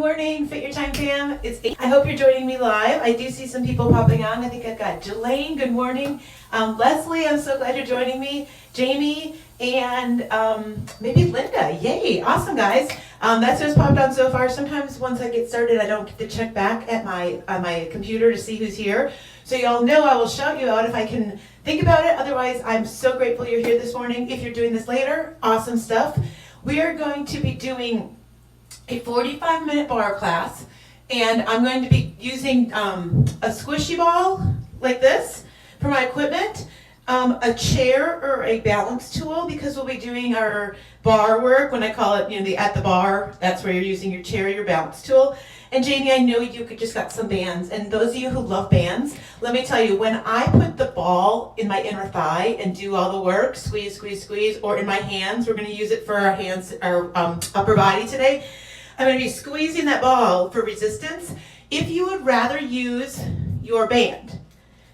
morning, Fit Your Time fam. It's 8. I hope you're joining me live. I do see some people popping on. I think I've got Jelaine, good morning. Leslie, I'm so glad you're joining me. Jamie, and maybe Linda. Yay, awesome guys. That's what's popped on so far. Sometimes once I get started, I don't get to check back at my computer to see who's here. So y'all know I will shout you out if I can think about it. Otherwise, I'm so grateful you're here this morning. If you're doing this later, awesome stuff. We are going to be doing a 45-minute bar class, and I'm going to be using a squishy ball like this for my equipment, a chair or a balance tool, because we'll be doing our bar work. When I call it, the at the bar, that's where you're using your chair, your balance tool. And Jamie, I know you just got some bands, and those of you who love bands, let me tell you, when I put the ball in my inner thigh and do all the work, squeeze, squeeze, squeeze, or in my hands, we're going to use it for our hands, our upper body today. I'm going to be squeezing that ball for resistance. If you would rather use your band,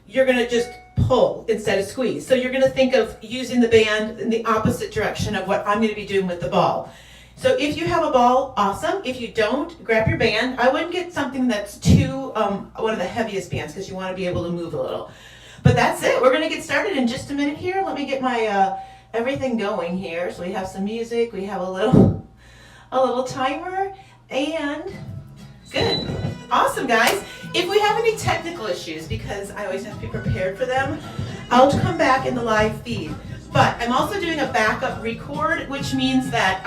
you're going to just pull instead of squeeze. So you're going to think of using the band in the opposite direction of what I'm going to be doing with the ball. So if you have a ball, awesome. If you don't, grab your band. I wouldn't get something that's too, one of the heaviest bands, because you want to be able to move a little. But that's it. We're going to get started in just a minute here. Let me get my everything going here. So we have some music. We have a little timer, and good. Awesome, guys. If we have any technical issues, because I always have to be prepared for them, I'll come back in the live feed. But I'm also doing a backup record, which means that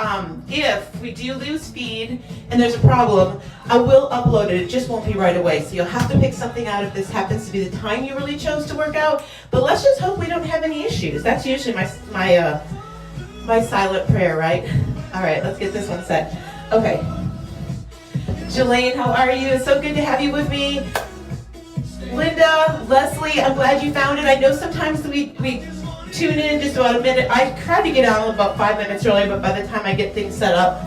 if we do lose feed and there's a problem, I will upload it. It just won't be right away. So you'll have to pick something out if this happens to be the time you really chose to work out. But let's just hope we don't have any issues. That's usually my silent prayer, right? All right, let's get this one set. Okay. Jelaine, how are you? It's so good to have you with me. Linda, Leslie, I'm glad you found it. I know sometimes we tune in just about a minute. I tried to get on about 5 minutes early, but by the time I get things set up,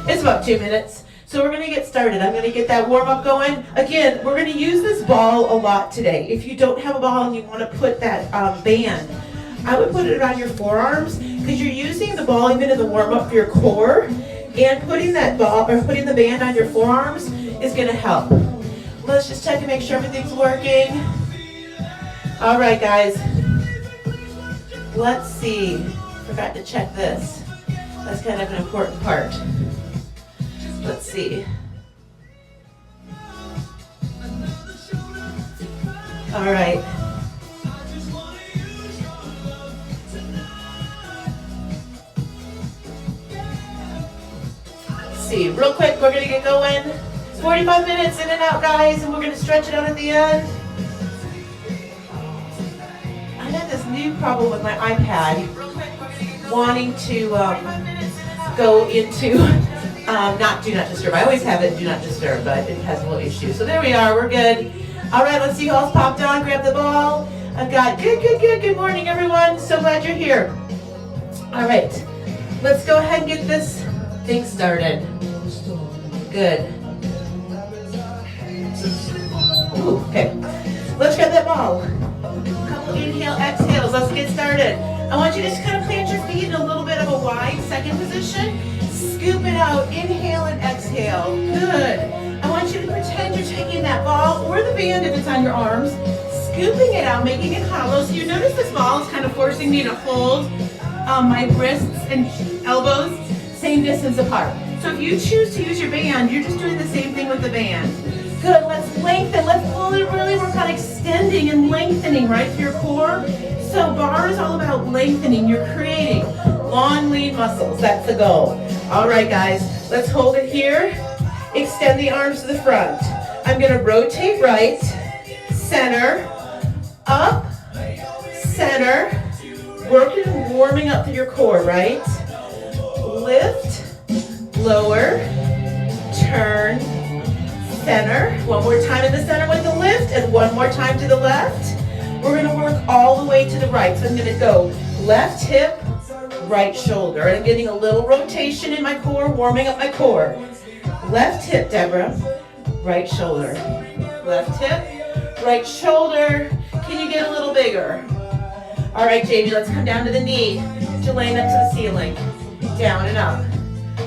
it's about 2 minutes. So we're going to get started. I'm going to get that warm-up going. Again, we're going to use this ball a lot today. If you don't have a ball and you want to put that band, I would put it on your forearms, because you're using the ball even in the warm-up for your core, and putting that ball or putting the band on your forearms is going to help. Let's just check and make sure everything's working. All right, guys. Let's see. Forgot to check this. That's kind of an important part. Let's see. All right. See, real quick, we're going to get going. 45 minutes in and out, guys, and we're going to stretch it out at the end. I had this new problem with my iPad wanting to go into not do not disturb. I always have it do not disturb, but it has a little issue. So there we are, we're good. All right, let's see who else popped on. Grab the ball. I've got good morning, everyone. So glad you're here. All right, let's go ahead and get this thing started. Good. Ooh, okay. Let's grab that ball. A couple inhale, exhales. Let's get started. I want you to just kind of plant your feet in a little bit of a wide second position. Scoop it out. Inhale and exhale. Good. I want you to pretend you're taking that ball or the band if it's on your arms, scooping it out, making it hollow. So you notice this ball is kind of forcing me to hold my wrists and elbows same distance apart. So if you choose to use your band, you're just doing the same thing with the band. Good, let's lengthen. Let's really work on extending and lengthening right through your core. So bar is all about lengthening. You're creating long, lean muscles. That's the goal. All right, guys, let's hold it here. Extend the arms to the front. I'm going to rotate right, center, up, center. Working, warming up through your core, right? Lift, lower, turn, center. One more time in the center with the lift, and one more time to the left. We're going to work all the way to the right. So I'm going to go left hip, right shoulder. And I'm getting a little rotation in my core, warming up my core. Left hip, Deborah, right shoulder. Left hip, right shoulder. Can you get a little bigger? All right, Jamie, let's come down to the knee. Jelaine, up to the ceiling. Down and up.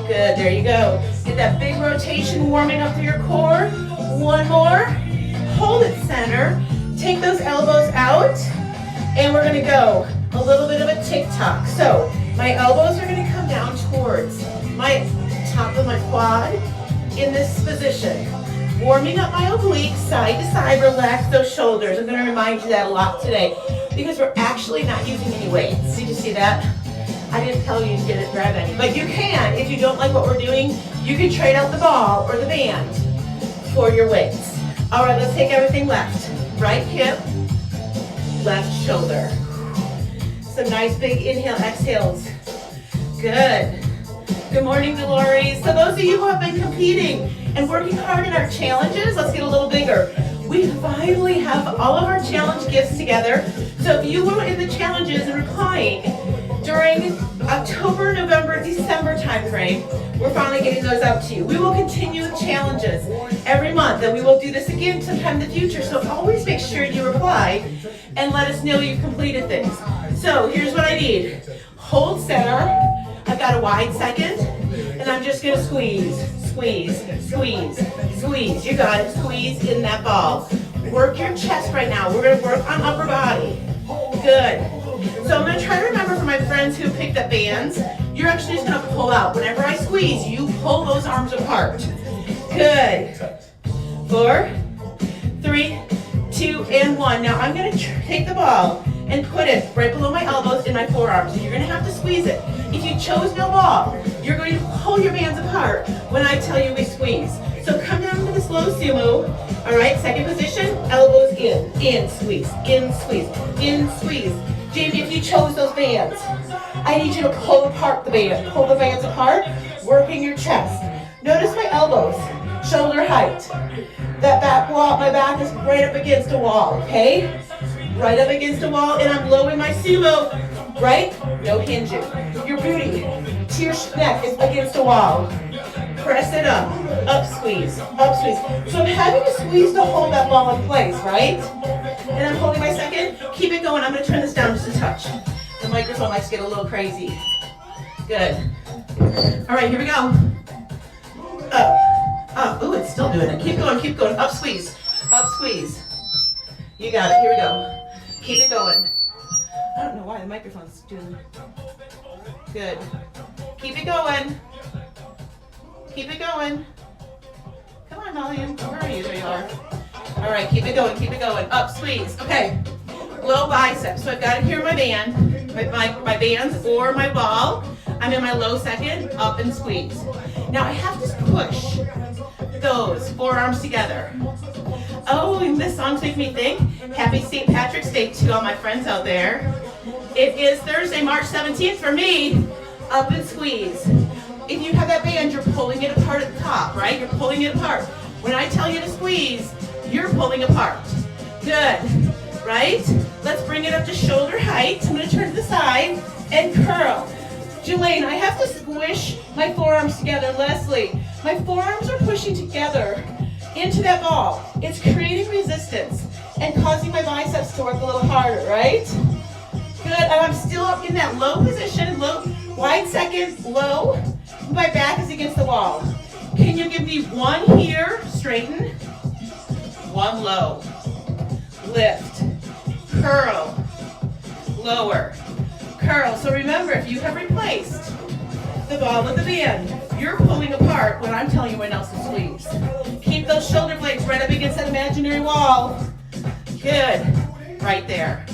Good, there you go. Get that big rotation warming up through your core. One more. Hold it center. Take those elbows out. And we're gonna go a little bit of a tick-tock. So my elbows are gonna come down towards my top of my quad in this position. Warming up my obliques, side to side, relax those shoulders. I'm gonna remind you that a lot today because we're actually not using any weights. Did you see that? I didn't tell you to get it, grab any, but you can. If you don't like what we're doing, you can trade out the ball or the band for your weights. All right, let's take everything left. Right hip, left shoulder. Some nice big inhale, exhales. Good. Good morning, Dolores. So those of you who have been competing and working hard in our challenges, let's get a little bigger. We finally have all of our challenge gifts together. So if you were in the challenges and replying during October, November, December timeframe, we're finally getting those out to you. We will continue with challenges every month, and we will do this again sometime in the future. So always make sure you reply and let us know you've completed things. So here's what I need. Hold center. I've got a wide second, and I'm just gonna squeeze, squeeze, squeeze, squeeze. You got it, squeeze in that ball. Work your chest right now. We're gonna work on upper body. Good. So I'm gonna try to remember for my friends who picked up bands, you're actually just gonna pull out. Whenever I squeeze, you pull those arms apart. Good. 4, 3, 2, and 1. Now I'm gonna take the ball and put it right below my elbows in my forearms. So you're gonna have to squeeze it. If you chose no ball, you're going to pull your bands apart when I tell you we squeeze. So come down to this low sumo. All right, second position, elbows in, squeeze, in, squeeze, in, squeeze. Jamie, if you chose those bands, I need you to pull apart the band. Pull the bands apart, working your chest. Notice my elbows, shoulder height. That back wall, my back is right up against a wall, okay? Right up against a wall, and I'm low in my sumo, right? No hinging. Your booty to your neck is against a wall. Press it up squeeze, up squeeze. So I'm having to squeeze to hold that ball in place, right? And I'm holding my second. Keep it going. I'm gonna turn this down just a touch. The microphone likes to get a little crazy. Good. All right, here we go. Up. Ooh, it's still doing it. Keep going, keep going. Up squeeze, up squeeze. You got it, here we go. Keep it going. I don't know why the microphone's doing good. Keep it going. Keep it going. Come on, volume. Where are you? There you are. All right, keep it going, keep it going. Up, squeeze. Okay. Low biceps. So I've got it here in my band, my bands or my ball. I'm in my low second, up and squeeze. Now I have to push those forearms together. Oh, and this song's making me think. Happy St. Patrick's Day to all my friends out there. It is Thursday, March 17th for me. Up and squeeze. If you have that band, you're pulling it apart at the top, right? You're pulling it apart. When I tell you to squeeze, you're pulling apart. Good, right? Let's bring it up to shoulder height. I'm gonna turn to the side and curl. Jelaine, I have to squish my forearms together. Leslie, my forearms are pushing together into that ball. It's creating resistance and causing my biceps to work a little harder, right? Good, and I'm still up in that low position, low, wide second, low. My back is against the wall. Can you give me one here, straighten, one low, lift, curl, lower, curl. So remember, if you have replaced the ball with the band, you're pulling apart when I'm telling you when else to squeeze. Keep those shoulder blades right up against that imaginary wall. Good, right there.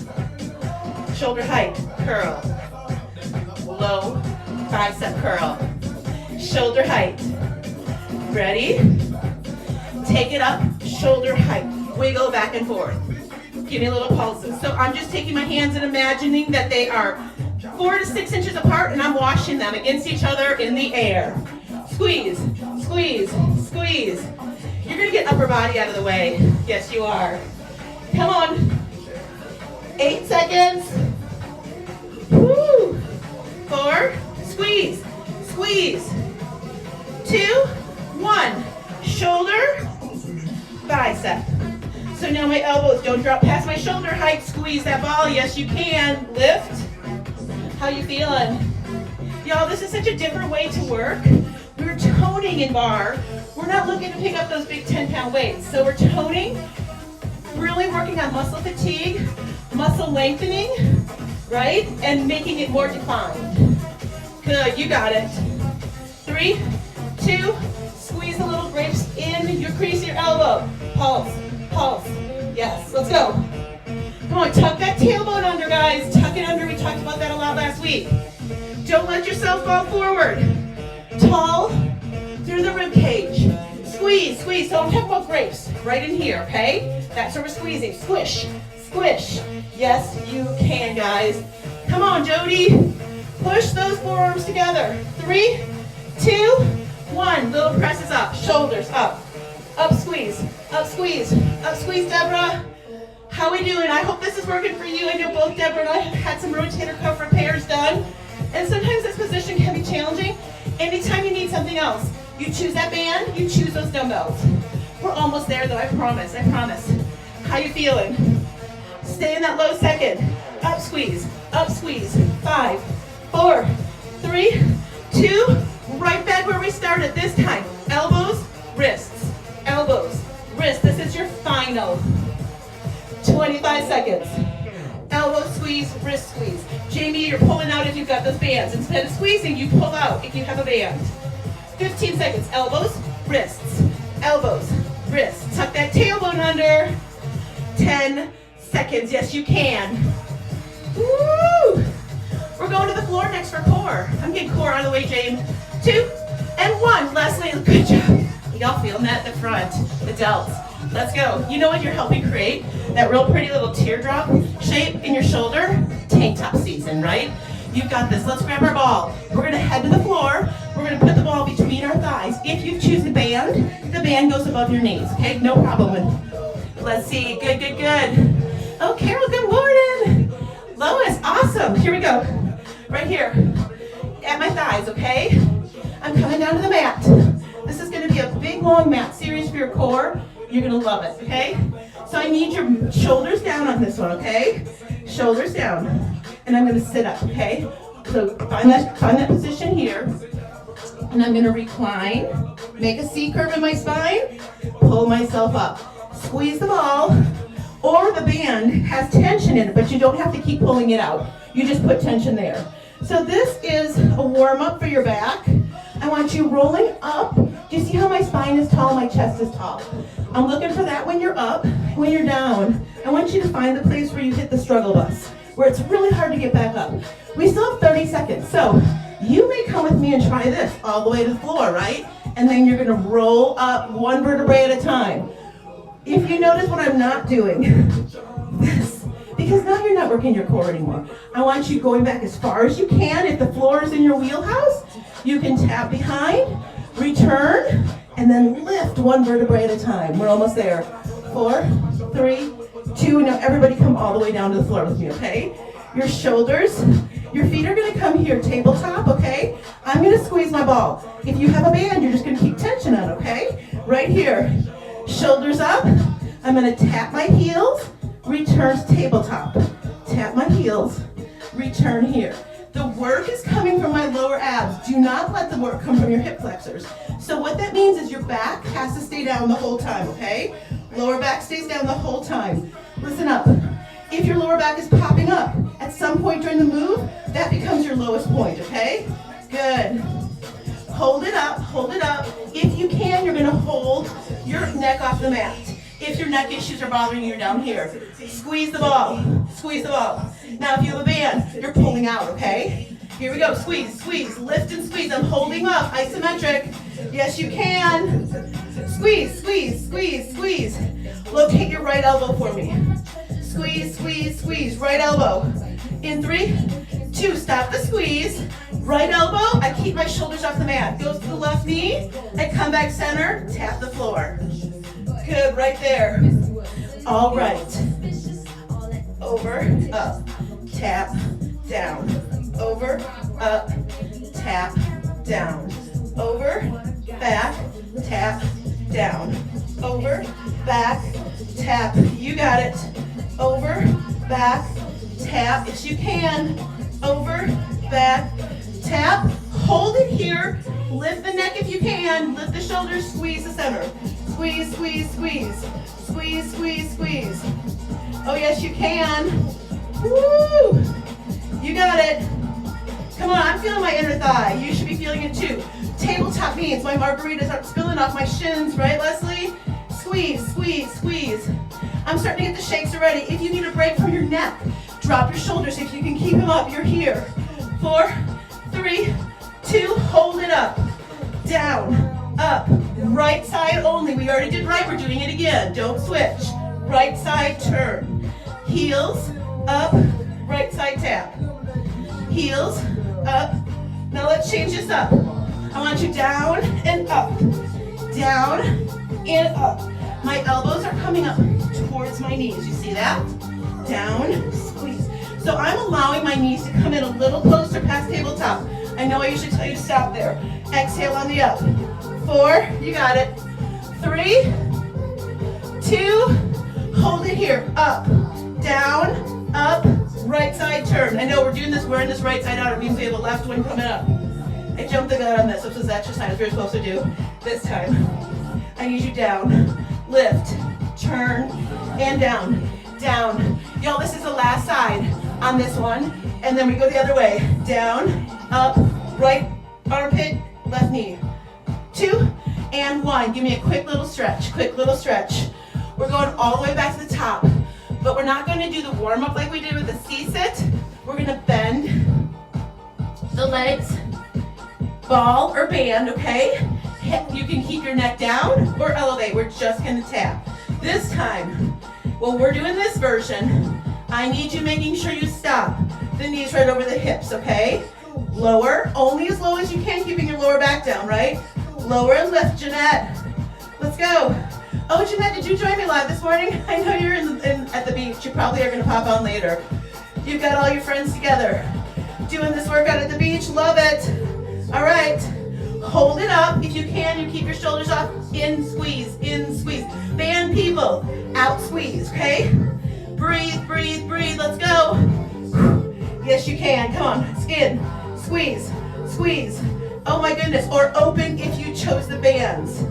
Shoulder height, curl, low, bicep curl, shoulder height. Ready? Take it up, shoulder height. Wiggle back and forth. Give me little pulses. So I'm just taking my hands and imagining that they are 4 to 6 inches apart and I'm washing them against each other in the air. Squeeze, squeeze, squeeze. You're gonna get upper body out of the way. Yes, you are. Come on. 8 seconds. Woo. 4, squeeze, squeeze. 2, 1. Shoulder, bicep. So now my elbows don't drop past my shoulder height. Squeeze that ball. Yes, you can. Lift. How you feeling? Y'all, this is such a different way to work. We're toning toning in bar. We're not looking to pick up those big 10-pound weights. So we're toning, really working on muscle fatigue, muscle lengthening, right? And making it more defined. Good, you got it. 3, 2, squeeze the little grapes in your crease of your elbow. Pulse, pulse. Yes, let's go. Come on, tuck that tailbone under, guys. Tuck it under. We talked about that a lot last week. Don't let yourself fall forward. Tall through the rib cage. Squeeze, squeeze. Don't talk about grapes. Right in here, okay? That's where we're squeezing. Squish, squish. Yes, you can, guys. Come on, Jody. Push those forearms together. 3, 2, 1. Little presses up. Shoulders up. Up, squeeze. Up, squeeze. Up, squeeze, Deborah. How we doing? I hope this is working for you. I know both Deborah and I have had some rotator cuff repairs done. And sometimes this position can be challenging. Anytime you need something else, you choose that band, you choose those dumbbells. We're almost there though, I promise, I promise. How you feeling? Stay in that low second. Up, squeeze. 5, 4, 3, 2, right back where we started this time. Elbows, wrists, elbows, wrists. This is your final 25 seconds. Elbow squeeze, wrist squeeze. Jamie, you're pulling out if you've got those bands. Instead of squeezing, you pull out if you have a band. 15 seconds. Elbows, wrists, elbows, wrists. Tuck that tailbone under. 10 seconds. Yes, you can. Woo! We're going to the floor next for core. I'm getting core out of the way, James. 2 and 1. Leslie, good job. Y'all feeling that at the front, the delts. Let's go. You know what you're helping create? That real pretty little teardrop shape in your shoulder? Tank top season, right? You've got this. Let's grab our ball. We're going to head to the floor. We're going to put the ball between our thighs. If you choose a band, the band goes above your knees, okay? No problem. Let's see. Good, good, good. Oh, Carol, good morning. Lois, awesome. Here we go. Right here at my thighs, okay? I'm coming down to the mat. This is going to be a big, long mat series for your core. You're going to love it, okay? So I need your shoulders down on this one, okay? Shoulders down. And I'm going to sit up, okay? So find that position here. And I'm going to recline. Make a C curve in my spine. Pull myself up. Squeeze the ball. Or the band has tension in it, but you don't have to keep pulling it out. You just put tension there. So this is a warm-up for your back. I want you rolling up. Do you see how my spine is tall, my chest is tall? I'm looking for that when you're up. When you're down, I want you to find the place where you hit the struggle bus, where it's really hard to get back up. We still have 30 seconds, so you may come with me and try this all the way to the floor, right? And then you're gonna roll up one vertebrae at a time. If you notice what I'm not doing, this, because now you're not working your core anymore. I want you going back as far as you can. If the floor is in your wheelhouse, you can tap behind, return, and then lift one vertebrae at a time. We're almost there. 4, 3, 2. Now everybody come all the way down to the floor with me, okay? Your shoulders, your feet are gonna come here, tabletop, okay? I'm gonna squeeze my ball. If you have a band, you're just gonna keep tension on, okay? Right here. Shoulders up. I'm gonna tap my heels, return to tabletop. Tap my heels, return here. The work is coming from my lower abs. Do not let the work come from your hip flexors. So what that means is your back has to stay down the whole time, okay? Lower back stays down the whole time. Listen up. If your lower back is popping up at some point during the move, that becomes your lowest point, okay? Good. Hold it up, hold it up. If you can, you're gonna hold your neck off the mat. If your neck issues are bothering you down here, squeeze the ball, squeeze the ball. Now if you have a band, you're pulling out, okay? Here we go, squeeze, squeeze, lift and squeeze. I'm holding up, isometric. Yes, you can. Squeeze, squeeze, squeeze, squeeze. Locate your right elbow for me. Squeeze, squeeze, squeeze, right elbow. In 3, 2, stop the squeeze. Right elbow, I keep my shoulders off the mat. Goes to the left knee, I come back center, tap the floor. Good, right there. All right. Over, up, tap, down. Over, up, tap, down. Over, back, tap, down. Over, back, tap. You got it. Over, back, tap. Yes, you can. Over, back, tap. Hold it here. Lift the neck if you can. Lift the shoulders, squeeze the center. Squeeze, squeeze, squeeze. Squeeze, squeeze, squeeze. Oh yes, you can. Woo! You got it. Come on, I'm feeling my inner thigh. You should be feeling it too. Tabletop means my margaritas aren't spilling off my shins, right, Leslie? Squeeze, squeeze, squeeze. I'm starting to get the shakes already. If you need a break from your neck, drop your shoulders. If you can keep them up, you're here. 4, 3, 2, hold it up. Down, up, right side only. We already did right, we're doing it again. Don't switch. Right side turn. Heels, up, right side tap. Heels, up. Now let's change this up. I want you down and up. Down and up. My elbows are coming up towards my knees. You see that? Down, squeeze. So I'm allowing my knees to come in a little closer past tabletop. I know I usually tell you to stop there. Exhale on the up. 4, you got it. 3, 2, hold it here. Up, down, up, right side turn. I know we're doing this, we're in this right side out. It means we have a left one coming up. I jumped the gun on this. This is exercise we're supposed to do this time. I need you down, lift, turn, and down, down. Y'all, this is the last side on this one. And then we go the other way. Down, up, right armpit, left knee. 2 and 1. Give me a quick little stretch, quick little stretch. We're going all the way back to the top, but we're not going to do the warm up like we did with the C-sit. We're going to bend the legs, ball or band, okay? You can keep your neck down or elevate. We're just going to tap. This time, when we're doing this version, I need you making sure you stop the knees right over the hips, okay? Lower, only as low as you can, keeping your lower back down, right? Lower and lift, Jeanette. Let's go. Oh, Jeanette, did you join me live this morning? I know you're at the beach. You probably are going to pop on later. You've got all your friends together doing this workout at the beach. Love it. All right. Hold it up. If you can, you keep your shoulders up. In, squeeze, in, squeeze. Band people, out, squeeze, okay? Breathe, breathe, breathe. Let's go. Yes, you can. Come on. In, squeeze, squeeze. Oh my goodness. Or open if you chose the bands.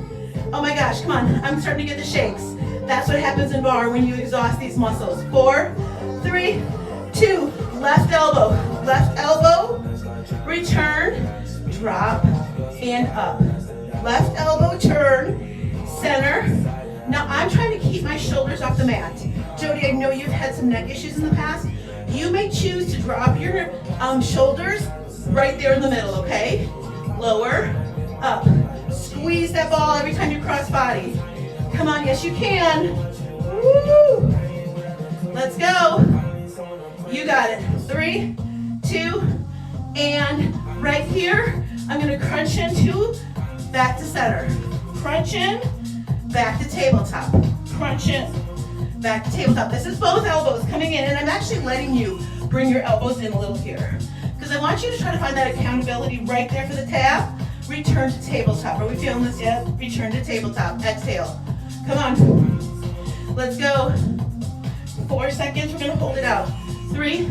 Oh my gosh, come on. I'm starting to get the shakes. That's what happens in barre when you exhaust these muscles. 4, 3, 2. Left elbow, return, drop, and up. Left elbow, turn, center. Now I'm trying to keep my shoulders off the mat. Jody, I know you've had some neck issues in the past. You may choose to drop your shoulders right there in the middle, okay? Lower, up. Squeeze that ball every time you cross body. Come on, yes you can. Woo! Let's go. You got it. 3, 2, and right here, I'm gonna crunch into back to center. Crunch in, back to tabletop. Crunch in, back to tabletop. This is both elbows coming in, and I'm actually letting you bring your elbows in a little here. Because I want you to try to find that accountability right there for the tap. Return to tabletop. Are we feeling this yet? Return to tabletop. Exhale. Come on. Let's go. 4 seconds. We're going to hold it out. 3,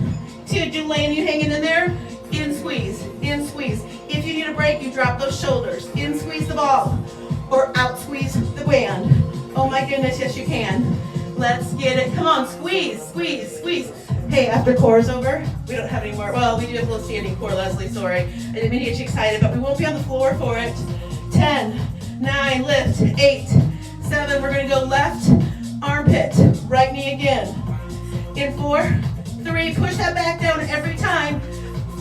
2. Julaine, you hanging in there? In, squeeze. In, squeeze. If you need a break, you drop those shoulders. In, squeeze the ball. Or out, squeeze the band. Oh my goodness, yes you can. Let's get it. Come on, squeeze, squeeze, squeeze. Hey, after core is over, we don't have any more. Well, we do have a little standing core, Leslie, sorry. I didn't mean to get you excited, but we won't be on the floor for it. 10, 9, lift, 8, 7, we're gonna go left armpit, right knee again. In 4, 3, push that back down every time.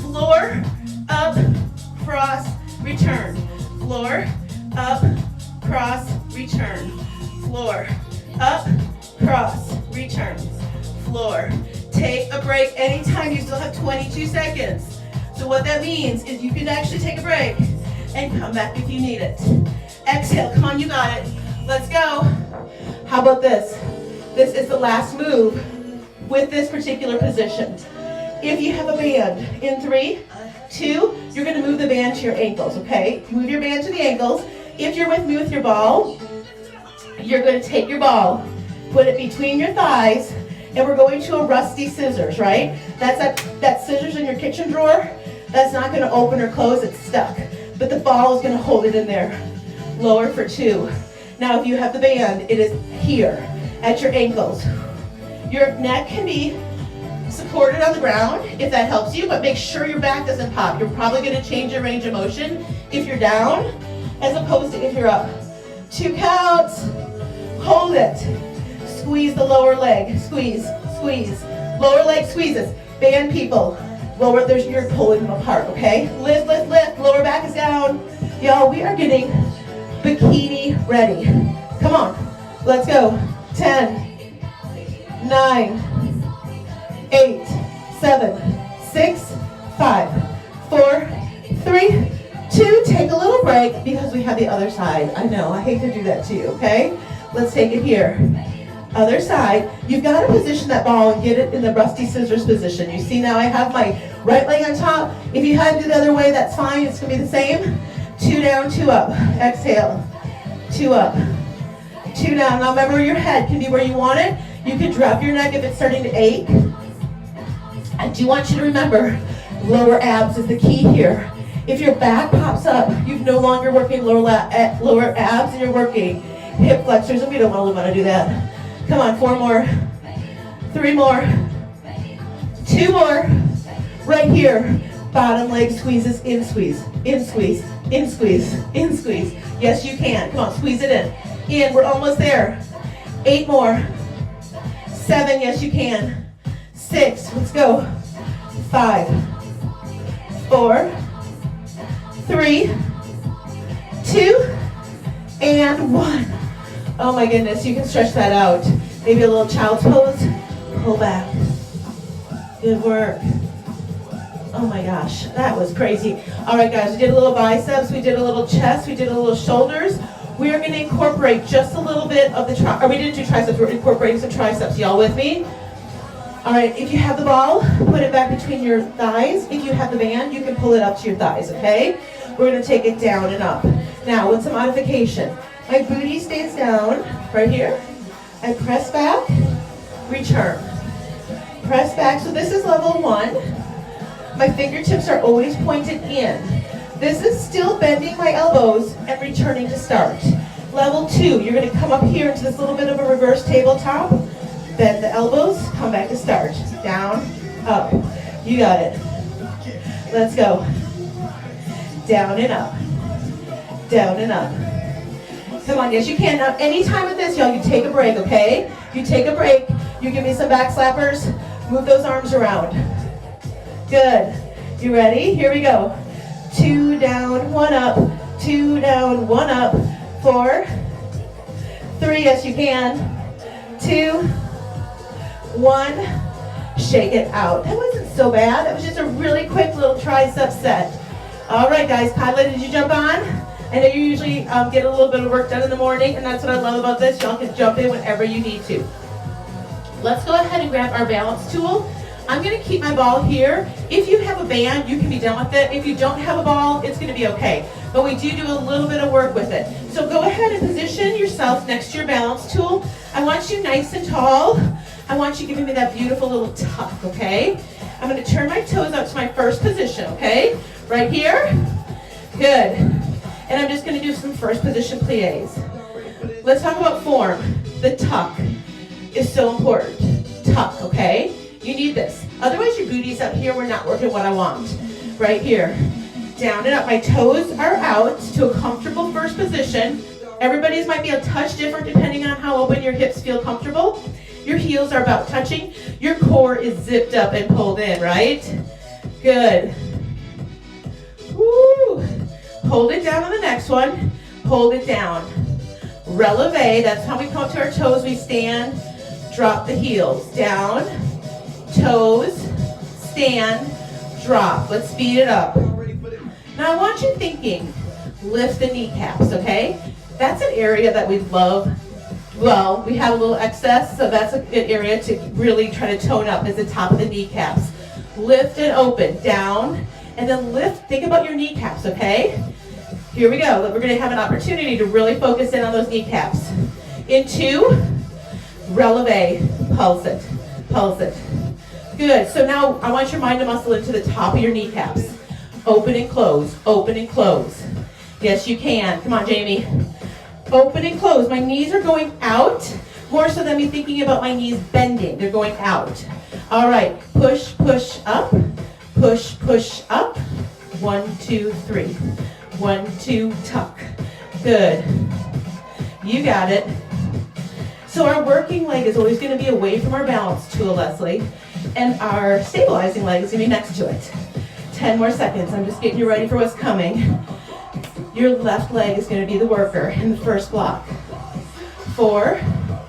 Floor, up, cross, return. Floor, up, cross, return. Floor, up, cross, return. Floor. Take a break anytime. You still have 22 seconds. So what that means is you can actually take a break and come back if you need it. Exhale. Come on, you got it. Let's go. How about this? This is the last move with this particular position. If you have a band, in 3, 2, you're going to move the band to your ankles, okay? Move your band to the ankles. If you're with me with your ball, you're going to take your ball, put it between your thighs, and we're going to a rusty scissors, right? That's that scissors in your kitchen drawer. That's not going to open or close. It's stuck. but the ball is gonna hold it in there. Lower for 2. Now if you have the band, it is here at your ankles. Your neck can be supported on the ground if that helps you, but make sure your back doesn't pop. You're probably gonna change your range of motion if you're down as opposed to if you're up. 2 counts, hold it. Squeeze the lower leg, squeeze, squeeze. Lower leg squeezes. Band people, lower, you're pulling them apart, okay? Lift, lift, lift, lower back is down. Y'all, we are getting bikini ready. Come on, let's go. 10, 9, 8, 7, 6, 5, 4, 3, 2. Take a little break because we have the other side. I know, I hate to do that to you, okay? Let's take it here. Other side. You've got to position that ball and get it in the rusty scissors position. You see now I have my right leg on top. If you had to do the other way, that's fine. It's going to be the same. 2 down, 2 up. Exhale. 2 up. 2 down. Now remember, your head can be where you want it. You can drop your neck if it's starting to ache. I do want you to remember, lower abs is the key here. If your back pops up, you're no longer working lower abs and you're working hip flexors, and we don't really want to do that. Come on, 4 more, 3 more, 2 more. Right here, bottom leg squeezes, in squeeze, in squeeze, in squeeze, in squeeze. Yes, you can. Come on, squeeze it in. In, we're almost there. 8 more. 7, yes, you can. 6, let's go. 5, 4, 3, 2, and 1. Oh my goodness, you can stretch that out. Maybe a little child's pose. Pull back. Good work. Oh my gosh, that was crazy. All right, guys, we did a little biceps, we did a little chest, we did a little shoulders. We are going to incorporate just a little bit of the we didn't do triceps, we're incorporating some triceps. Y'all with me? All right, if you have the ball, put it back between your thighs. If you have the band, you can pull it up to your thighs, okay? We're going to take it down and up. Now, with some modification. My booty stays down, right here. I press back, return. Press back, so this is level 1. My fingertips are always pointed in. This is still bending my elbows and returning to start. Level 2, you're gonna come up here into this little bit of a reverse tabletop. Bend the elbows, come back to start. Down, up. You got it. Let's go. Down and up. Down and up. Come on, yes you can. Now anytime with this, y'all, you take a break, okay? You take a break, you give me some back slappers, move those arms around. Good. You ready? Here we go. 2 down, 1 up. 2 down, 1 up. 4, 3, yes you can. 2, 1. Shake it out. That wasn't so bad. That was just a really quick little tricep set. All right, guys. Kyla, did you jump on? I know you usually get a little bit of work done in the morning, and that's what I love about this. Y'all can jump in whenever you need to. Let's go ahead and grab our balance tool. I'm going to keep my ball here. If you have a band, you can be done with it. If you don't have a ball, it's going to be okay. But we do a little bit of work with it. So go ahead and position yourself next to your balance tool. I want you nice and tall. I want you giving me that beautiful little tuck, okay? I'm going to turn my toes up to my first position, okay? Right here. Good. And I'm just going to do some first position pliés. Let's talk about form. The tuck is so important. Tuck, okay? You need this. Otherwise your booty's up here, we're not working what I want. Right here. Down and up. My toes are out to a comfortable first position. Everybody's might be a touch different depending on how open your hips feel comfortable. Your heels are about touching. Your core is zipped up and pulled in, right? Good. Woo. Hold it down on the next one. Hold it down. Releve, that's how we come up to our toes. We stand, drop the heels. Down, toes, stand, drop. Let's speed it up. Now I want you thinking, lift the kneecaps, okay? That's an area that we love. Well, we have a little excess, so that's a good area to really try to tone up is the top of the kneecaps. Lift and open, down, and then lift. Think about your kneecaps, okay? Here we go. We're going to have an opportunity to really focus in on those kneecaps. In 2, releve, pulse it, pulse it. Good. So now I want your mind to muscle into the top of your kneecaps. Open and close, open and close. Yes, you can. Come on, Jamie. Open and close. My knees are going out, more so than me thinking about my knees bending. They're going out. All right, push, push, up. Push, push, up. 1, 2, 3. 1, 2, tuck. Good. You got it. So our working leg is always going to be away from our balance tool, Leslie, and our stabilizing leg is going to be next to it. 10 more seconds. I'm just getting you ready for what's coming. Your left leg is going to be the worker in the first block. 4,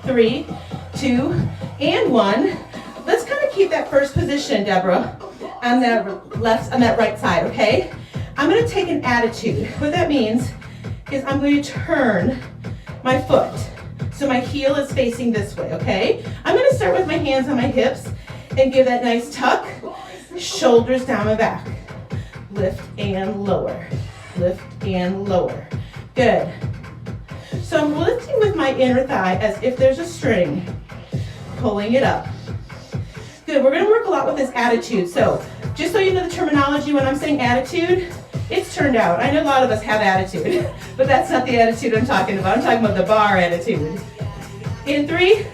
3, 2, and 1. Let's kind of keep that first position, Deborah, on that right side, okay? I'm going to take an attitude. What that means is I'm going to turn my foot so my heel is facing this way, okay? I'm going to start with my hands on my hips and give that nice tuck. Shoulders down my back. Lift and lower. Lift and lower. Good. So I'm lifting with my inner thigh as if there's a string, pulling it up. Good, we're gonna work a lot with this attitude. So just so you know the terminology when I'm saying attitude, it's turned out. I know a lot of us have attitude, but that's not the attitude I'm talking about. I'm talking about the Barre attitude. In 3,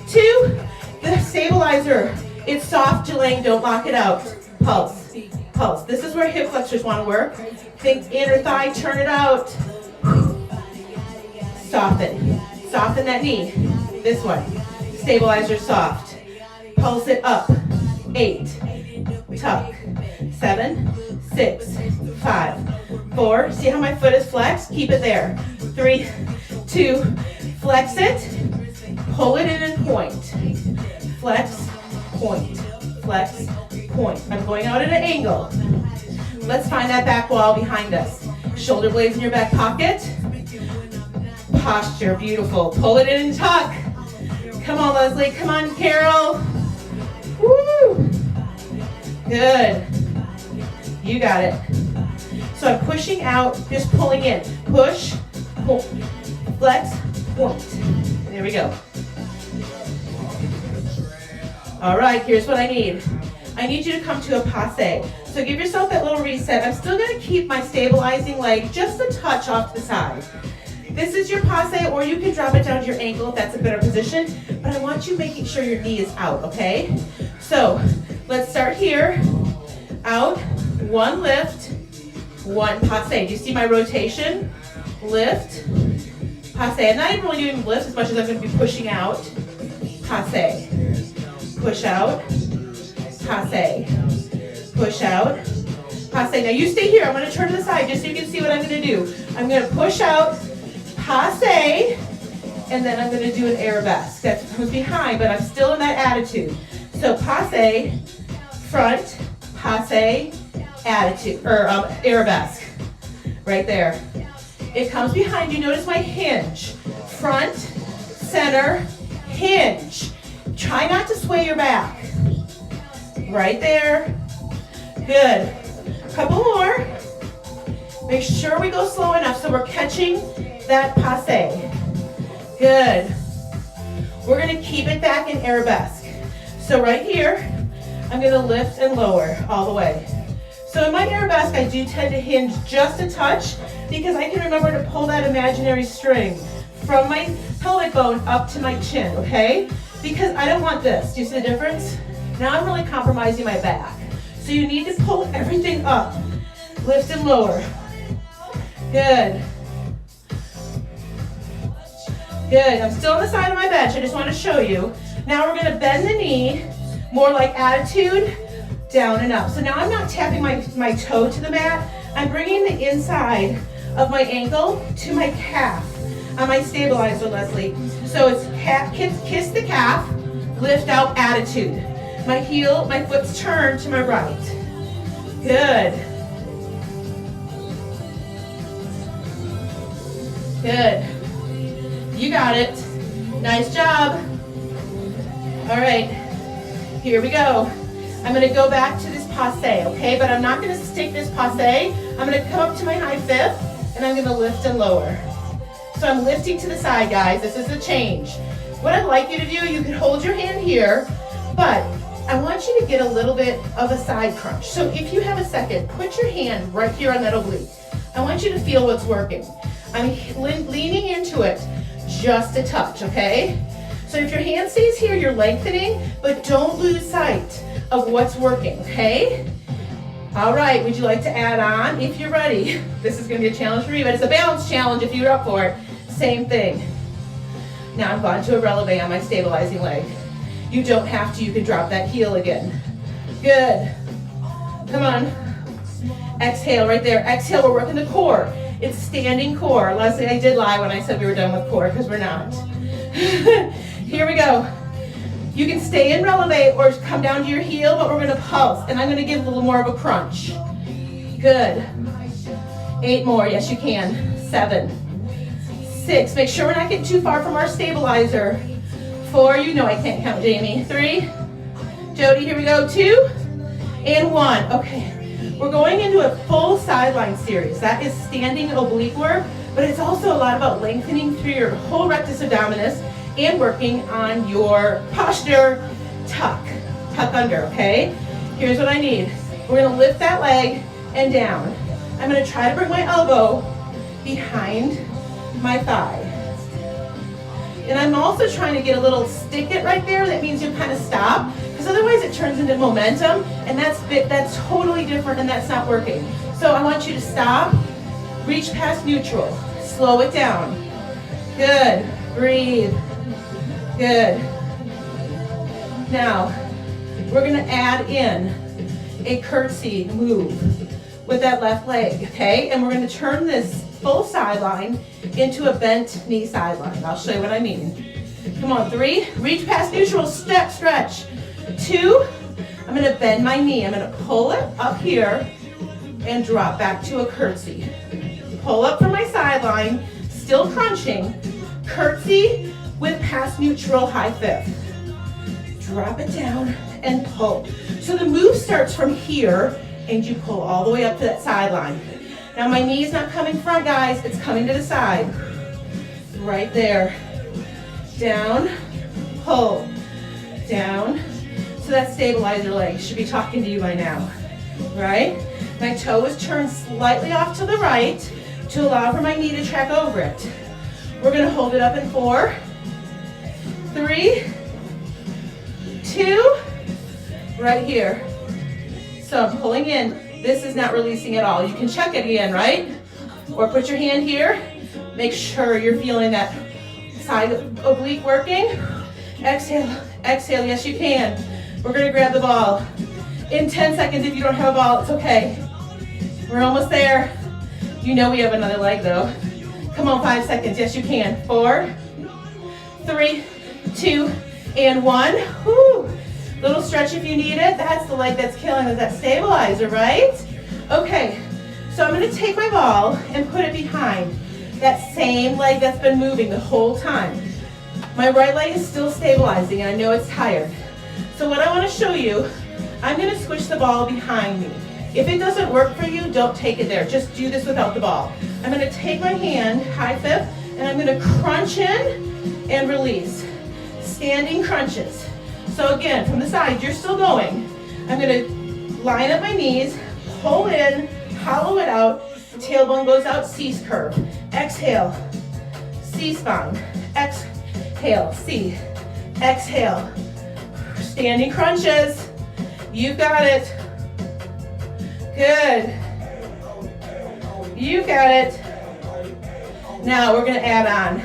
2, the stabilizer. It's soft, Jelaine, don't lock it out. Pulse, pulse. This is where hip flexors wanna work. Think inner thigh, turn it out. Soften, soften that knee. This one, stabilizer soft. Pulse it up. 8, tuck. 7, 6, 5, 4. See how my foot is flexed? Keep it there. 3, 2, flex it. Pull it in and point. Flex, point. Flex, point. I'm going out at an angle. Let's find that back wall behind us. Shoulder blades in your back pocket. Posture, beautiful. Pull it in and tuck. Come on, Leslie. Come on, Carol. Woo! Good. You got it. So I'm pushing out, just pulling in. Push, pull, flex, point. There we go. All right, here's what I need. I need you to come to a passe. So give yourself that little reset. I'm still gonna keep my stabilizing leg just a touch off the side. This is your passe, or you can drop it down to your ankle if that's a better position, but I want you making sure your knee is out, okay? So let's start here. Out, 1 lift, 1 passe. Do you see my rotation? Lift, passe. I'm not even really doing lifts as much as I'm going to be pushing out. Passe. Push out, passe. Push out, passe. Now you stay here. I'm going to turn to the side just so you can see what I'm going to do. I'm going to push out, passe, and then I'm going to do an arabesque. That comes behind, but I'm still in that attitude. So passe, front, passe, attitude, or arabesque, right there. It comes behind you. Notice my hinge. Front, center, hinge. Try not to sway your back. Right there. Good. A couple more. Make sure we go slow enough so we're catching that passe. Good. We're going to keep it back in arabesque. So right here, I'm going to lift and lower all the way. So in my arabesque, I do tend to hinge just a touch because I can remember to pull that imaginary string from my pelvic bone up to my chin, okay? Because I don't want this. Do you see the difference? Now I'm really compromising my back. So you need to pull everything up. Lift and lower. Good. Good. I'm still on the side of my bench. I just want to show you. Now we're going to bend the knee, more like attitude, down and up. So now I'm not tapping my toe to the mat. I'm bringing the inside of my ankle to my calf on my stabilizer, Leslie. So it's kiss the calf, lift out, attitude. My heel, my foot's turned to my right. Good. Good. You got it. Nice job. All right, here we go. I'm gonna go back to this passe, okay? But I'm not gonna stick this passe. I'm gonna come up to my high fifth, and I'm gonna lift and lower. So I'm lifting to the side, guys. This is the change. What I'd like you to do, you can hold your hand here, but I want you to get a little bit of a side crunch. So if you have a second, put your hand right here on that oblique. I want you to feel what's working. I'm leaning into it just a touch, okay? So if your hand stays here, you're lengthening, but don't lose sight of what's working, okay? All right, would you like to add on? If you're ready. This is gonna be a challenge for you, but it's a balance challenge if you're up for it. Same thing. Now I'm going to a releve on my stabilizing leg. You don't have to, you can drop that heel again. Good. Come on. Exhale right there. Exhale, we're working the core. It's standing core. Leslie, I did lie when I said we were done with core because we're not. Here we go. You can stay in releve or come down to your heel, but we're gonna pulse, and I'm gonna give a little more of a crunch. Good. 8 more, yes you can. 7, 6, make sure we're not getting too far from our stabilizer. 4, you know I can't count, Jamie. 3, Jody, here we go. 2, and 1. Okay. We're going into a full sideline series. That is standing oblique work, but it's also a lot about lengthening through your whole rectus abdominis and working on your posture. Tuck under, okay? Here's what I need. We're gonna lift that leg and down. I'm gonna try to bring my elbow behind my thigh. And I'm also trying to get a little stick it right there. That means you kind of stop, because otherwise it turns into momentum, and that's totally different, and that's not working. So I want you to stop, reach past neutral, slow it down. Good, breathe, good. Now, we're gonna add in a curtsy move with that left leg, okay? And we're gonna turn this full sideline into a bent knee sideline. I'll show you what I mean. Come on, 3, reach past neutral, stretch. 2, I'm gonna bend my knee. I'm gonna pull it up here and drop back to a curtsy. Pull up from my sideline, still crunching. Curtsy with past neutral, high fifth. Drop it down and pull. So the move starts from here and you pull all the way up to that sideline. Now my knee is not coming front, guys, it's coming to the side. Right there. Down, pull, down. So that stabilizer leg should be talking to you by now, right? My toe is turned slightly off to the right to allow for my knee to track over it. We're gonna hold it up in 4, 3, 2, right here. So I'm pulling in. This is not releasing at all. You can check it again, right? Or put your hand here. Make sure you're feeling that side oblique working. Exhale, exhale, yes you can. We're gonna grab the ball. In 10 seconds, if you don't have a ball, it's okay. We're almost there. You know we have another leg though. Come on, 5 seconds, yes you can. 4, 3, 2, and 1. Woo. Little stretch if you need it. That's the leg that's killing us, that stabilizer, right? Okay, so I'm gonna take my ball and put it behind that same leg that's been moving the whole time. My right leg is still stabilizing and I know it's tired. So what I wanna show you, I'm gonna squish the ball behind me. If it doesn't work for you, don't take it there. Just do this without the ball. I'm gonna take my hand, high fifth, and I'm gonna crunch in and release. Standing crunches. So again, from the side, you're still going. I'm gonna line up my knees, pull in, hollow it out, tailbone goes out, C curve. Exhale, C spine. Exhale, C. Exhale. Standing crunches. You got it. Good. You got it. Now we're gonna add on.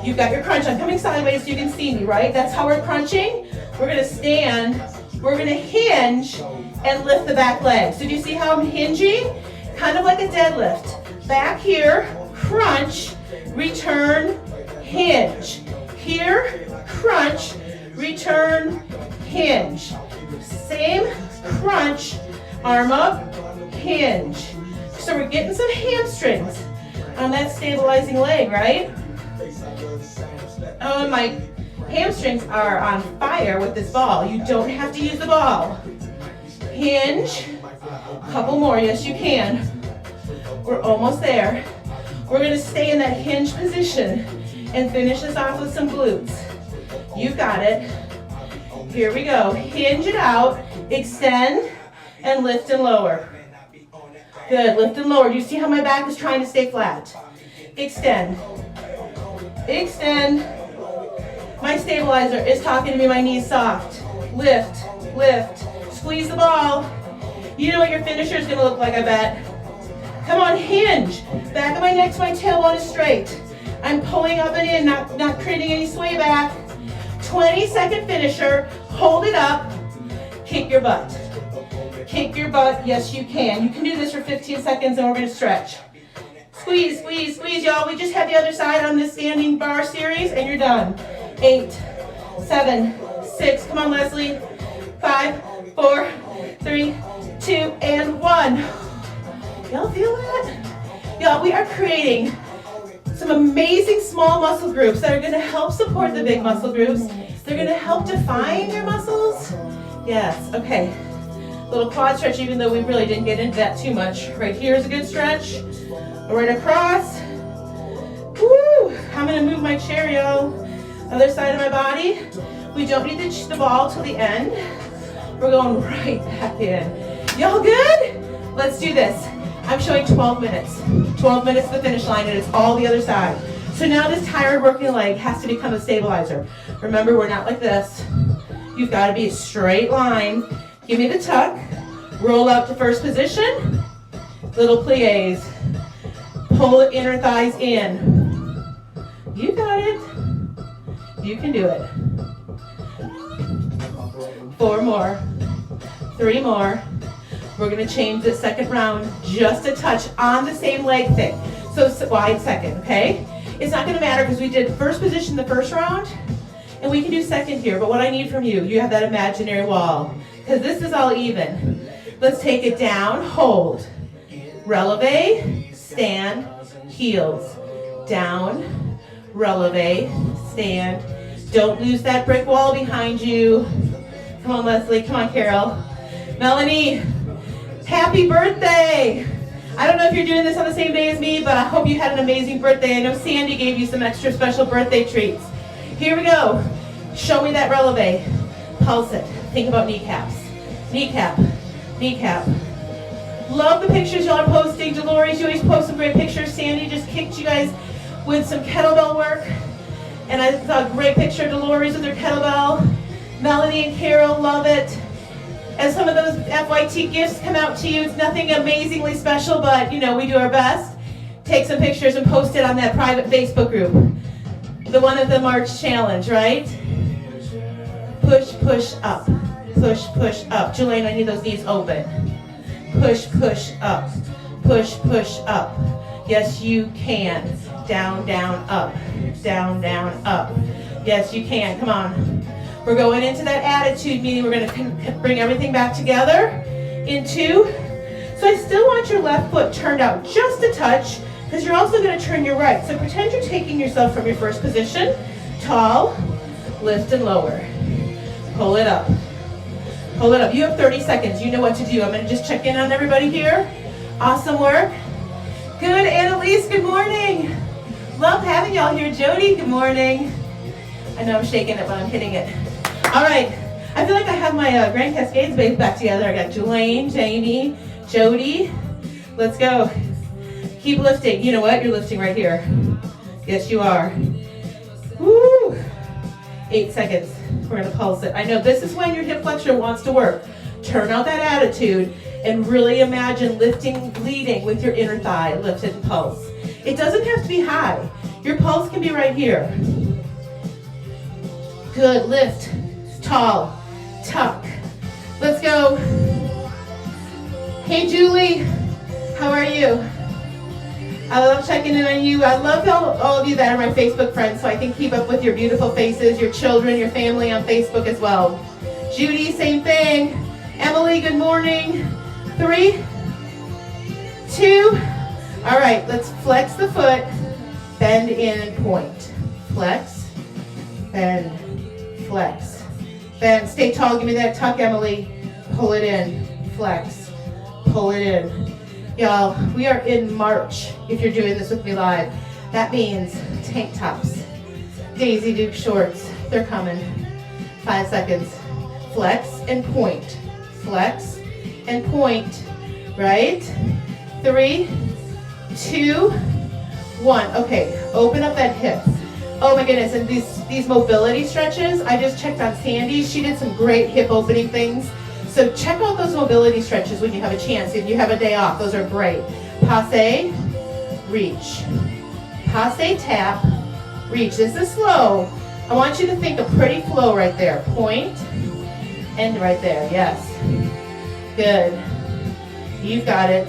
You've got your crunch. I'm coming sideways so you can see me, right? That's how we're crunching. We're gonna stand, we're gonna hinge and lift the back leg. So do you see how I'm hinging? Kind of like a deadlift. Back here, crunch, return, hinge. Here, crunch, return, hinge. Same crunch, arm up, hinge. So we're getting some hamstrings on that stabilizing leg, right? Oh, my hamstrings are on fire with this ball. You don't have to use the ball. Hinge. Couple more. Yes, you can. We're almost there. We're going to stay in that hinge position and finish this off with some glutes. You got it. Here we go. Hinge it out. Extend and lift and lower. Good, lift and lower. Do you see how my back is trying to stay flat? Extend. Extend. My stabilizer is talking to me, my knees soft. Lift, lift. Squeeze the ball. You know what your finisher is gonna look like, I bet. Come on, hinge. Back of my neck to my tailbone is straight. I'm pulling up and in, not creating any sway back. 20-second finisher. Hold it up. Kick your butt. Kick your butt. Yes, you can. You can do this for 15 seconds and we're going to stretch. Squeeze, squeeze, squeeze, y'all. We just had the other side on this standing bar series and you're done. 8, 7, 6. Come on, Leslie. 5, 4, 3, 2, and 1. Y'all feel that? Y'all, we are creating some amazing small muscle groups that are going to help support the big muscle groups. They're going to help define your muscles. Yes, okay. Little quad stretch, even though we really didn't get into that too much. Right here is a good stretch. Right across. Woo! I'm going to move my chair, y'all. Other side of my body. We don't need the ball till the end. We're going right back in. Y'all good? Let's do this. I'm showing 12 minutes. 12 minutes to the finish line, and it's all the other side. So now this tired working leg has to become a stabilizer. Remember, we're not like this. You've got to be a straight line. Give me the tuck. Roll up to first position. Little plies. Pull the inner thighs in. You got it. You can do it. 4 more. 3 more. We're going to change the second round just a touch on the same leg thick. So wide second, okay? It's not going to matter because we did first position the first round, and we can do second here. But what I need from you, you have that imaginary wall, because this is all even. Let's take it down, hold. Releve, stand, heels. Down, releve, stand. Don't lose that brick wall behind you. Come on, Leslie. Come on, Carol. Melanie. Happy birthday! I don't know if you're doing this on the same day as me, but I hope you had an amazing birthday. I know Sandy gave you some extra special birthday treats. Here we go. Show me that releve. Pulse it. Think about kneecaps. Kneecap. Kneecap. Love the pictures y'all are posting. Dolores, you always post some great pictures. Sandy just kicked you guys with some kettlebell work. And I saw a great picture of Dolores with her kettlebell. Melanie and Carol, love it. As some of those FYT gifts come out to you, it's nothing amazingly special, but you know, we do our best. Take some pictures and post it on that private Facebook group. The one of the March challenge, right? Push, push up. Push, push up. Jelaine, I need those knees open. Push, push up. Push, push up. Yes, you can. Down, down, up. Down, down, up. Yes, you can. Come on. We're going into that attitude, meaning we're going to bring everything back together in 2. So I still want your left foot turned out just a touch, because you're also going to turn your right. So pretend you're taking yourself from your first position, tall, lift and lower. Pull it up. Pull it up. You have 30 seconds. You know what to do. I'm going to just check in on everybody here. Awesome work. Good. Annalise, good morning. Love having y'all here. Jody, good morning. I know I'm shaking it, but I'm hitting it. All right. I feel like I have my Grand Cascades base back together. I got Jelaine, Jamie, Jody. Let's go. Keep lifting. You know what? You're lifting right here. Yes, you are. Woo! 8 seconds. We're going to pulse it. I know this is when your hip flexor wants to work. Turn out that attitude and really imagine lifting, leading with your inner thigh. Lift it and pulse. It doesn't have to be high. Your pulse can be right here. Good. Lift. Tall. Tuck. Let's go. Hey, Julie. How are you? I love checking in on you. I love all of you that are my Facebook friends, so I can keep up with your beautiful faces, your children, your family on Facebook as well. Judy, same thing. Emily, good morning. 3, 2. All right, let's flex the foot. Bend in and point. Flex. Bend. Flex. Bend. Stay tall. Give me that tuck, Emily. Pull it in. Flex. Pull it in. Y'all, we are in March if you're doing this with me live. That means tank tops. Daisy Duke shorts. They're coming. 5 seconds. Flex and point. Flex and point. Right? 3, 2, 1. Okay, open up that hip. Oh my goodness, and these mobility stretches, I just checked on Sandy. She did some great hip opening things. So check out those mobility stretches when you have a chance. If you have a day off, those are great. Passe, reach. Passe, tap, reach. This is slow. I want you to think a pretty flow right there. Point, and right there, yes. Good. You've got it.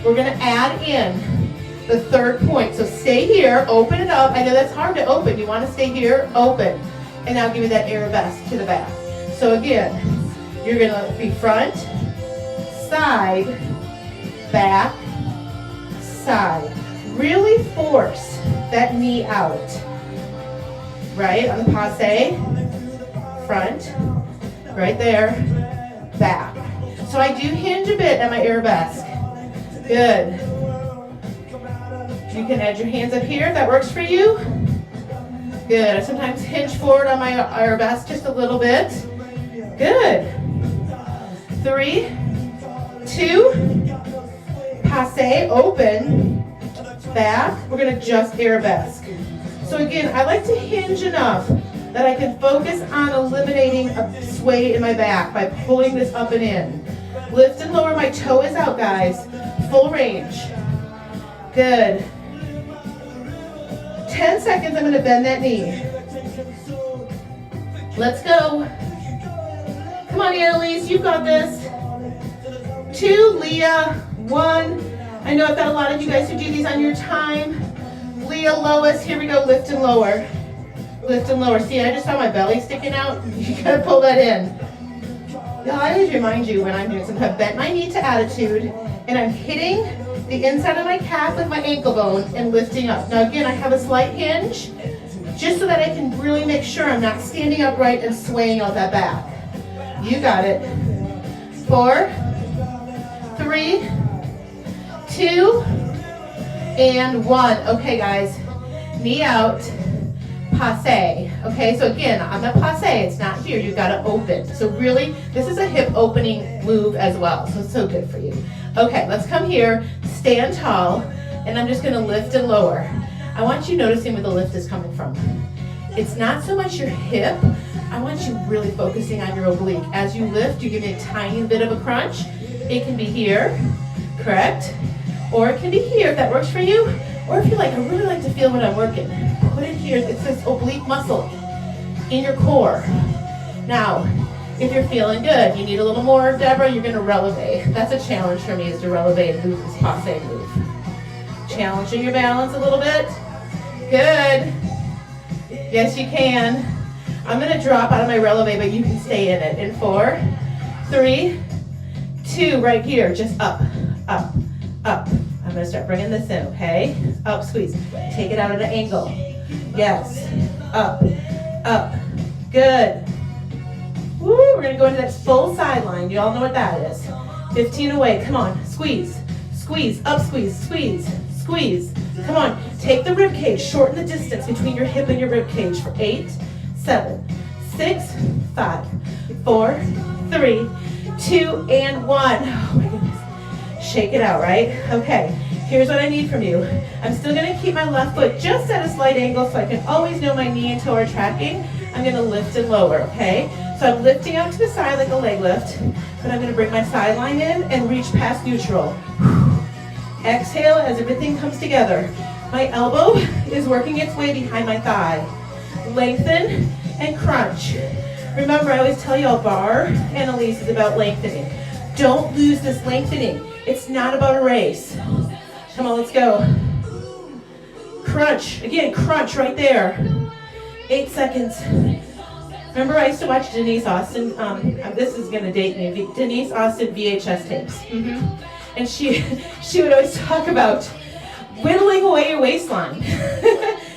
We're gonna add in the third point. So stay here, open it up. I know that's hard to open. You wanna stay here, open. And now give me that arabesque to the back. So again, you're gonna be front, side, back, side. Really force that knee out. Right, on the passe, front, right there, back. So I do hinge a bit at my arabesque. Good. You can add your hands up here if that works for you. Good. I sometimes hinge forward on my arabesque just a little bit. Good. 3, 2, passe, open, back. We're going to just arabesque. So again, I like to hinge enough that I can focus on eliminating a sway in my back by pulling this up and in. Lift and lower, my toe is out, guys. Full range. Good. 10 seconds, I'm gonna bend that knee. Let's go. Come on, Annalise, you've got this. 2, Leah, 1. I know I've got a lot of you guys who do these on your time. Leah, Lois, here we go, lift and lower. Lift and lower. See, I just saw my belly sticking out. You gotta pull that in. I always remind you when I'm doing something, I've bent my knee to attitude, and I'm hitting the inside of my calf with my ankle bone and lifting up. Now again, I have a slight hinge, just so that I can really make sure I'm not standing upright and swaying out that back. You got it. 4, 3, 2, and 1. Okay, guys, knee out, passe. Okay, so again, on the passe, it's not here, you gotta open. So really, this is a hip opening move as well, so it's so good for you. Okay, let's come here, stand tall, and I'm just gonna lift and lower. I want you noticing where the lift is coming from. It's not so much your hip, I want you really focusing on your oblique. As you lift, you give me a tiny bit of a crunch. It can be here, correct? Or it can be here if that works for you. Or if you're like, I really like to feel when I'm working, put it here. It's this oblique muscle in your core. Now, if you're feeling good, you need a little more, Deborah, you're gonna releve. That's a challenge for me, is to releve and move this passe move. Challenging your balance a little bit. Good. Yes, you can. I'm gonna drop out of my releve, but you can stay in it. In 4, 3, 2, right here, just up, up, up. I'm gonna start bringing this in, okay? Up, squeeze. Take it out at an angle. Yes. Up, up. Good. Woo, we're gonna go into that full sideline. You all know what that is. 15 away, come on, squeeze, squeeze, up, squeeze, squeeze, squeeze. Come on, take the rib cage, shorten the distance between your hip and your rib cage for 8, 7, 6, 5, 4, 3, 2, and 1. Oh my goodness. Shake it out, right? Okay, here's what I need from you. I'm still gonna keep my left foot just at a slight angle so I can always know my knee and toe are tracking. I'm gonna lift and lower, okay? So I'm lifting out to the side like a leg lift, but I'm gonna bring my sideline in and reach past neutral. Exhale as everything comes together. My elbow is working its way behind my thigh. Lengthen and crunch. Remember, I always tell you all, Barre, Annalise, is about lengthening. Don't lose this lengthening. It's not about a race. Come on, let's go. Crunch. Again, crunch right there. 8 seconds. Remember, I used to watch Denise Austin. This is going to date me. Denise Austin VHS tapes. And she would always talk about whittling away your waistline.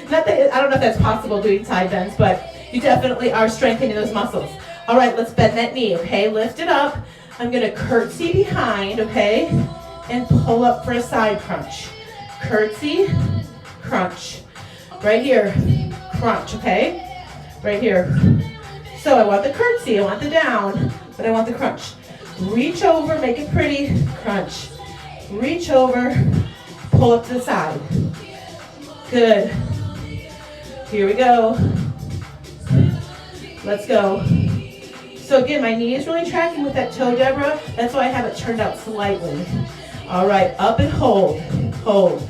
Not that, I don't know if that's possible doing side bends, but you definitely are strengthening those muscles. All right, let's bend that knee, okay? Lift it up. I'm gonna curtsy behind, okay? And pull up for a side crunch. Curtsy, crunch. Right here, crunch, okay? Right here. So I want the curtsy, I want the down, but I want the crunch. Reach over, make it pretty, crunch. reach over, pull up to the side. Good. Here we go. Let's go. So again, my knee is really tracking with that toe, Deborah. That's why I have it turned out slightly. All right, up and hold, hold.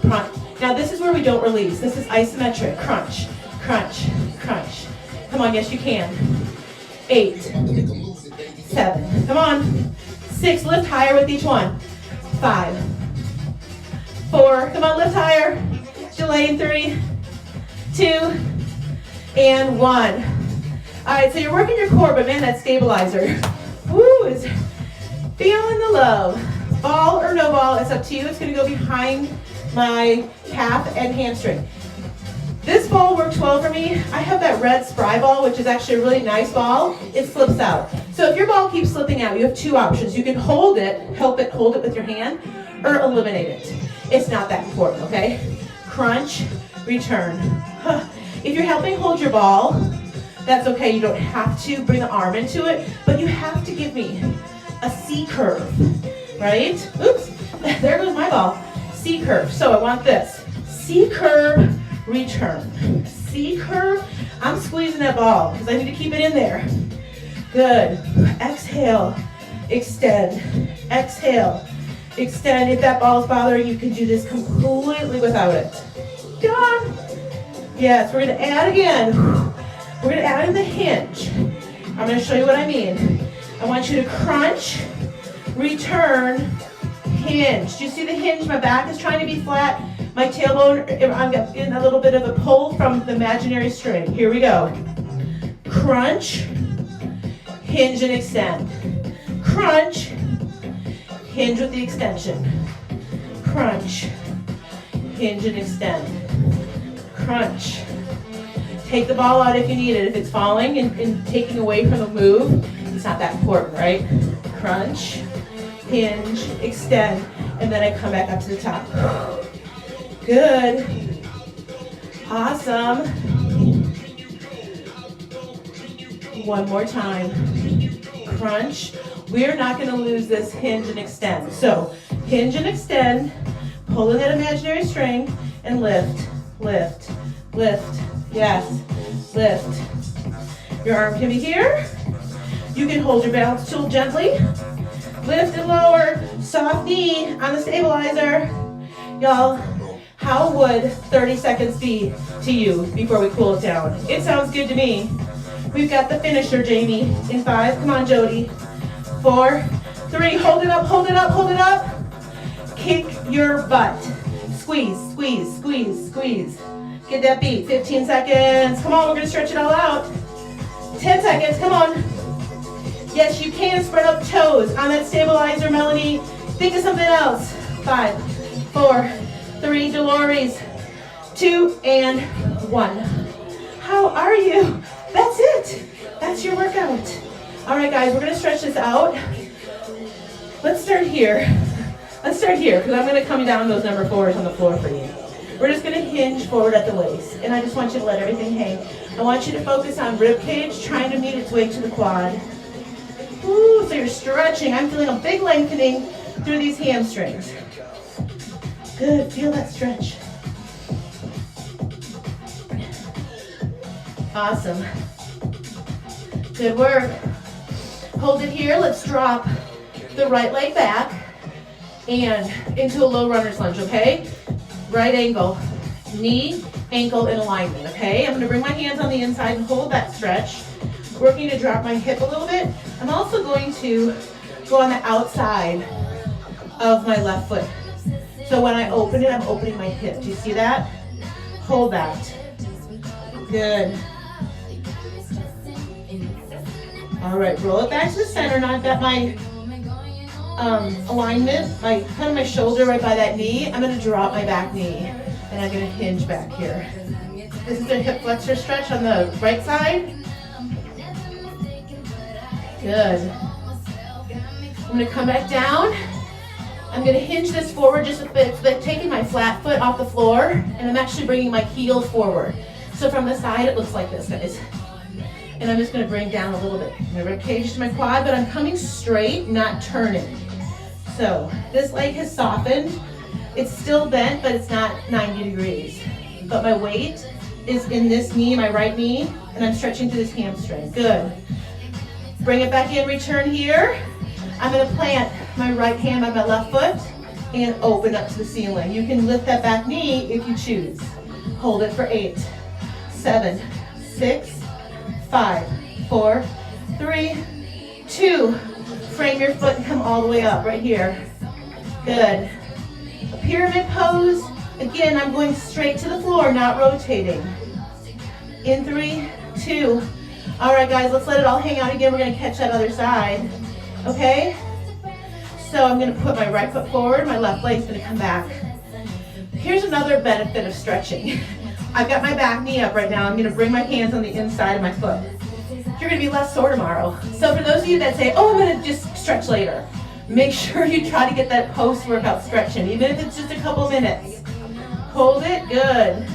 Now this is where we don't release. This is isometric, crunch, crunch, crunch. Come on, yes you can. 8, 7, come on. 6, lift higher with each one. 5, 4, come on, lift higher. Delay in 3, 2, and 1. All right, so you're working your core, but man, that stabilizer, woo, is feeling the love. Ball or no ball, it's up to you. It's gonna go behind my calf and hamstring. This ball works well for me. I have that red spry ball, which is actually a really nice ball. It slips out. So if your ball keeps slipping out, you have 2 options. You can hold it, help it, hold it with your hand, or eliminate it. It's not that important, okay? Crunch, return. If you're helping hold your ball, that's okay. You don't have to bring the arm into it, but you have to give me a C curve, right? Oops, there goes my ball. C curve. So I want this. C curve, return. C curve. I'm squeezing that ball because I need to keep it in there. Good. Exhale, extend. Exhale, extend. If that ball is bothering you, you can do this completely without it. Done. Yes, we're going to add again. We're going to add in the hinge. I'm going to show you what I mean. I want you to crunch, return, hinge. Do you see the hinge? My back is trying to be flat. My tailbone, I'm getting a little bit of a pull from the imaginary string. Here we go. Crunch, hinge and extend. Crunch, hinge with the extension. Crunch, hinge and extend. Crunch. Take the ball out if you need it. If it's falling and taking away from the move, it's not that important, right? Crunch, hinge, extend, and then I come back up to the top. Good. Awesome. One more time. Crunch. We're not going to lose this hinge and extend. So hinge and extend, pull in that imaginary string, and lift, lift, lift. Yes, lift. Your arm can be here. You can hold your balance tool gently. Lift and lower, soft knee on the stabilizer. Y'all, how would 30 seconds be to you before we cool it down? It sounds good to me. We've got the finisher, Jamie, in 5. Come on, Jody. 4, 3, hold it up, hold it up, hold it up. Kick your butt. Squeeze, squeeze, squeeze, squeeze. Get that beat. 15 seconds. Come on, we're gonna stretch it all out. 10 seconds, come on. Yes, you can spread out toes on that stabilizer, Melanie. Think of something else. 5, 4, 3, Dolores, 2, and 1. How are you? That's it. That's your workout. All right, guys, we're gonna stretch this out. Let's start here. Let's start here, because I'm gonna come down those number 4s on the floor for you. We're just gonna hinge forward at the waist, and I just want you to let everything hang. I want you to focus on rib cage, trying to meet its way to the quad. Ooh, so you're stretching. I'm feeling a big lengthening through these hamstrings. Good, feel that stretch. Awesome. Good work. Hold it here. Let's drop the right leg back and into a low runner's lunge, okay? Right angle, knee, ankle in alignment, okay? I'm gonna bring my hands on the inside and hold that stretch. Working to drop my hip a little bit. I'm also going to go on the outside of my left foot. So when I open it, I'm opening my hip. Do you see that? Hold that. Good. All right, roll it back to the center. Now I've got my alignment, kind of my shoulder right by that knee. I'm gonna drop my back knee and I'm gonna hinge back here. This is a hip flexor stretch on the right side. Good. I'm gonna come back down. I'm gonna hinge this forward just a bit, so that taking my flat foot off the floor, and I'm actually bringing my heel forward. So from the side, it looks like this, guys. And I'm just gonna bring down a little bit. My rib cage to my quad, but I'm coming straight, not turning. So this leg has softened. It's still bent, but it's not 90 degrees. But my weight is in this knee, my right knee, and I'm stretching through this hamstring. Good. Bring it back in, return here. I'm gonna plant my right hand on my left foot and open up to the ceiling. You can lift that back knee if you choose. Hold it for 8, 7, 6, 5, 4, 3, 2. Frame your foot and come all the way up right here. Good. A pyramid pose. Again, I'm going straight to the floor, not rotating. In 3, 2. All right, guys, let's let it all hang out again. We're gonna catch that other side, okay? So I'm gonna put my right foot forward, my left leg's gonna come back. Here's another benefit of stretching. I've got my back knee up right now. I'm gonna bring my hands on the inside of my foot. You're gonna be less sore tomorrow. So for those of you that say, oh, I'm gonna just stretch later, make sure you try to get that post-workout stretching, even if it's just a couple minutes. Hold it, good.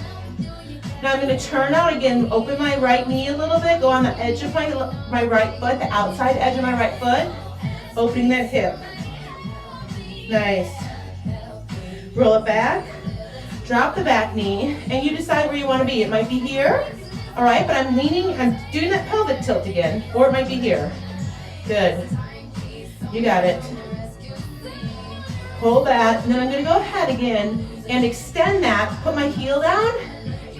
Now I'm gonna turn out again, open my right knee a little bit, go on the edge of my right foot, the outside edge of my right foot, opening that hip. Nice. Roll it back, drop the back knee, and you decide where you wanna be. It might be here, all right, but I'm leaning, I'm doing that pelvic tilt again, or it might be here. Good. You got it. Hold that, and then I'm gonna go ahead again and extend that, put my heel down,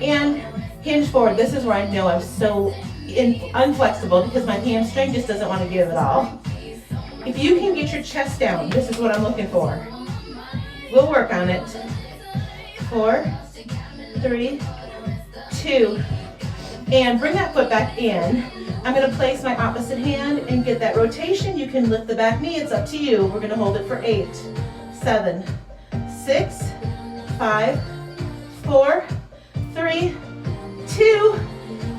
and hinge forward. This is where I know I'm so unflexible because my hamstring just doesn't want to give it all. If you can get your chest down, this is what I'm looking for. We'll work on it. 4, 3, 2, and bring that foot back in. I'm gonna place my opposite hand and get that rotation. You can lift the back knee, it's up to you. We're gonna hold it for 8, 7, 6, 5, 4, 3, 2,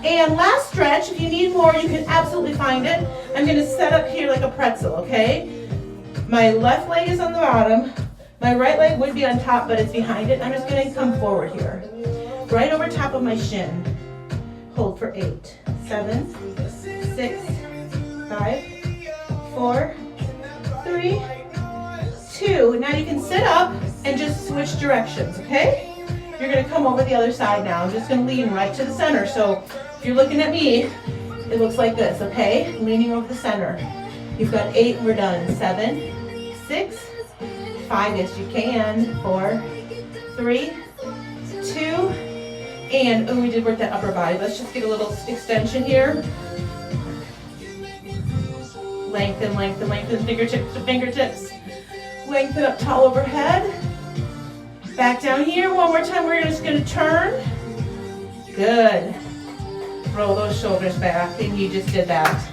and last stretch. If you need more, you can absolutely find it. I'm gonna set up here like a pretzel, okay? My left leg is on the bottom. My right leg would be on top, but it's behind it. I'm just gonna come forward here. Right over top of my shin. Hold for 8, 7, 6, 5, 4, 3, 2. Now you can sit up and just switch directions, okay? You're gonna come over the other side now. I'm just gonna lean right to the center. So if you're looking at me, it looks like this, okay? Leaning over the center. You've got 8, we're done. 7, 6, 5, yes you can. 4, 3, 2, and oh, we did work that upper body. Let's just get a little extension here. Lengthen, lengthen, lengthen, fingertips to fingertips. Lengthen up tall overhead. Back down here, one more time, we're just gonna turn. Good. Roll those shoulders back, and you just did that.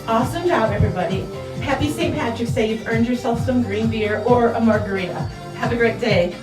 Awesome job, everybody. Happy St. Patrick's Day. You've earned yourself some green beer or a margarita. Have a great day.